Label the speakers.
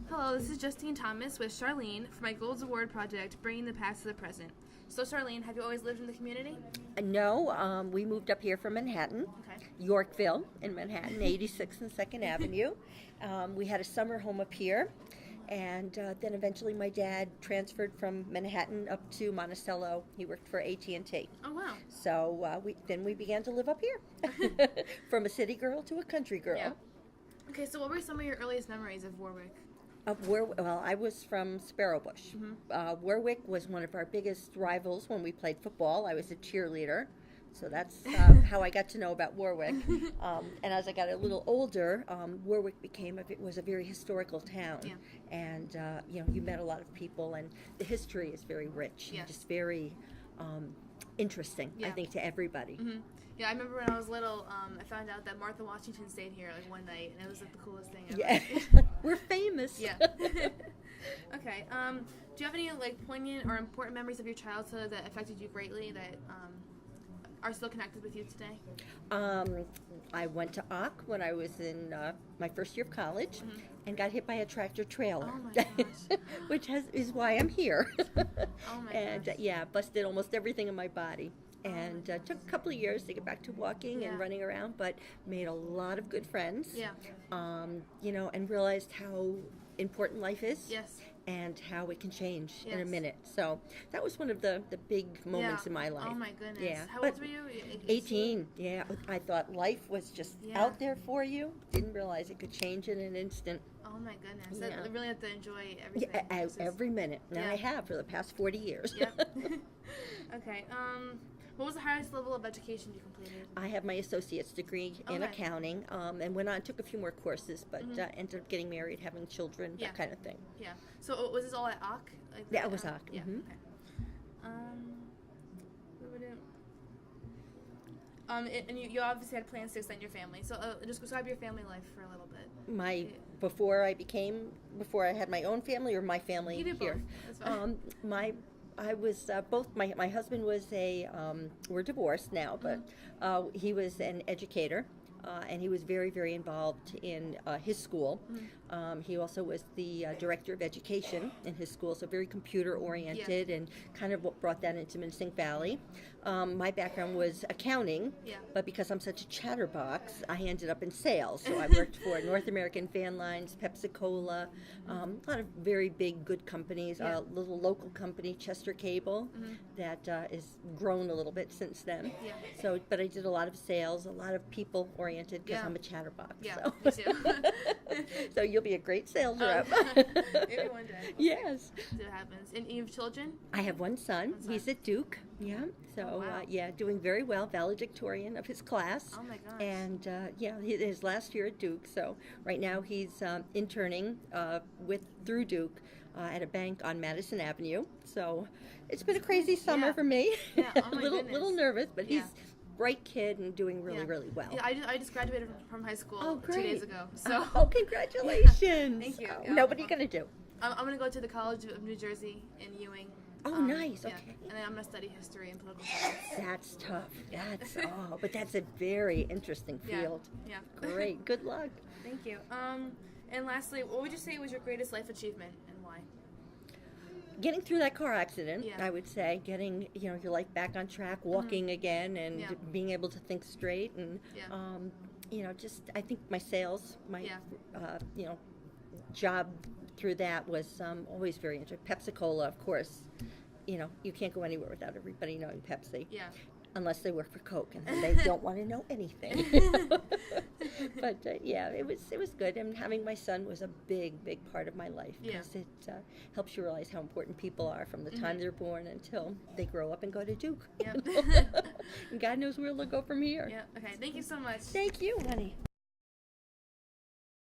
Speaker 1: Hello, this is Justine Thomas with Charlene for my Golds Award project, Bringing the Past to the Present. So Charlene, have you always lived in the community?
Speaker 2: No, we moved up here from Manhattan,
Speaker 1: Okay.
Speaker 2: Yorkville in Manhattan, 86th and 2nd Avenue. We had a summer home up here, and then eventually my dad transferred from Manhattan up to Monticello. He worked for AT&T.
Speaker 1: Oh, wow.
Speaker 2: So we began to live up here, from a city girl to a country girl.
Speaker 1: Yeah. Okay, so what were some of your earliest memories of Warwick?
Speaker 2: Well, I was from Sparrowbush. Warwick was one of our biggest rivals when we played football. I was a cheerleader, so that's how I got to know about Warwick. And as I got a little older, Warwick was a very historical town,
Speaker 1: Yeah.
Speaker 2: and you met a lot of people, and the history is very rich,
Speaker 1: Yes.
Speaker 2: just very interesting. I
Speaker 1: Yeah.
Speaker 2: think to everybody.
Speaker 1: Yeah, I remember when I was little, I found out that Martha Washington stayed here like one night, and it was like the coolest thing ever.
Speaker 2: Yeah, we're famous.
Speaker 1: Yeah. Okay. Do you have any like poignant or important memories of your childhood that affected you greatly that are still connected with you today?
Speaker 2: I went to Ock when I was in my first year of college and got hit by a tractor trailer.
Speaker 1: Oh my gosh.
Speaker 2: Which is why I'm here.
Speaker 1: Oh my
Speaker 2: And
Speaker 1: gosh.
Speaker 2: busted almost everything in my body. And took a couple of years to get back to walking
Speaker 1: Yeah.
Speaker 2: and running around, but made a lot of good friends.
Speaker 1: Yeah.
Speaker 2: And realized how important life is.
Speaker 1: Yes.
Speaker 2: And how it can change in a
Speaker 1: Yes.
Speaker 2: minute. So that was one of the big moments in my life.
Speaker 1: Oh my goodness.
Speaker 2: Yeah.
Speaker 1: How
Speaker 2: But
Speaker 1: old were you?
Speaker 2: 18, yeah. I thought life was just
Speaker 1: Yeah.
Speaker 2: out there for you. Didn't realize it could change in an instant.
Speaker 1: Oh my goodness.
Speaker 2: Yeah.
Speaker 1: You really have to enjoy everything.
Speaker 2: Yeah,
Speaker 1: This is-
Speaker 2: every minute. Now
Speaker 1: Yeah.
Speaker 2: I have for the past 40 years.
Speaker 1: Yep. Okay. What was the highest level of education you completed?
Speaker 2: I have my associate's degree in
Speaker 1: Okay.
Speaker 2: accounting, and went on, took a few more courses, but ended up getting married, having children,
Speaker 1: Yeah.
Speaker 2: that kind of thing.
Speaker 1: Yeah. So was this all at Ock? Like,
Speaker 2: Yeah, it was Ock,
Speaker 1: Yeah.
Speaker 2: mhm.
Speaker 1: Okay. What would it? And you obviously had plans to extend your family. So just describe your family life for a little bit.
Speaker 2: Before I had my own family, or my family
Speaker 1: You do both.
Speaker 2: here.
Speaker 1: That's fine.
Speaker 2: I was both. My husband was we're divorced now, but he was an educator, and he was very, very involved in his school. He also was the director of education in his school, so very computer oriented, and kind of what brought that into Minisink Valley. My background was accounting,
Speaker 1: Yeah.
Speaker 2: but because I'm such a chatterbox, I ended up in sales. So I worked for North American Fan Lines, Pepsi-Cola, a lot of very big, good companies.
Speaker 1: Yeah.
Speaker 2: A little local company, Chester Cable, that is grown a little bit since then.
Speaker 1: Yeah.
Speaker 2: So, but I did a lot of sales, a lot of people oriented, because
Speaker 1: Yeah.
Speaker 2: I'm a chatterbox.
Speaker 1: Yeah,
Speaker 2: So.
Speaker 1: me too.
Speaker 2: So you'll be a great sales rep.
Speaker 1: Maybe one day.
Speaker 2: Yes.
Speaker 1: See what happens. And you have children?
Speaker 2: I have one son.
Speaker 1: One son.
Speaker 2: He's at Duke. Yeah. So
Speaker 1: Oh, wow.
Speaker 2: doing very well. Valedictorian of his class.
Speaker 1: Oh my gosh.
Speaker 2: And his last year at Duke. So right now he's interning through Duke at a bank on Madison Avenue. So it's been a crazy summer
Speaker 1: Yeah.
Speaker 2: for me.
Speaker 1: Yeah, oh my
Speaker 2: little
Speaker 1: goodness.
Speaker 2: nervous, but
Speaker 1: Yeah.
Speaker 2: he's a bright kid and doing really,
Speaker 1: Yeah.
Speaker 2: really well.
Speaker 1: Yeah, I just graduated from high school
Speaker 2: Oh,
Speaker 1: 2 days
Speaker 2: great.
Speaker 1: ago. So
Speaker 2: Oh, congratulations!
Speaker 1: Thank you.
Speaker 2: Oh,
Speaker 1: Yeah.
Speaker 2: now, what are you going to do?
Speaker 1: I'm going to go to the College of New Jersey in Ewing.
Speaker 2: Oh, nice.
Speaker 1: Yeah.
Speaker 2: Okay.
Speaker 1: And then I'm going to study history and political science.
Speaker 2: That's tough. But that's a very interesting
Speaker 1: Yeah.
Speaker 2: field.
Speaker 1: Yeah.
Speaker 2: Great. Good luck.
Speaker 1: Thank you. And lastly, what would you say was your greatest life achievement and why?
Speaker 2: Getting through that car accident,
Speaker 1: Yeah.
Speaker 2: I would say, getting your life back on track, walking again, and
Speaker 1: Yeah.
Speaker 2: being able to think straight, and
Speaker 1: Yeah.
Speaker 2: just I think my sales, my
Speaker 1: Yeah.
Speaker 2: job through that was always very interesting. Pepsi-Cola, of course. You can't go anywhere without everybody knowing Pepsi.
Speaker 1: Yeah.
Speaker 2: Unless they work for Coke, and then they don't want to know anything. But it was good, and having my son was a big part of my life,
Speaker 1: Yeah.
Speaker 2: because it helps you realize how important people are from the time they're born until they grow up and go to Duke.
Speaker 1: Yep.
Speaker 2: And God knows where they'll go from here.
Speaker 1: Yeah. Okay. Thank you so much.
Speaker 2: Thank you, honey.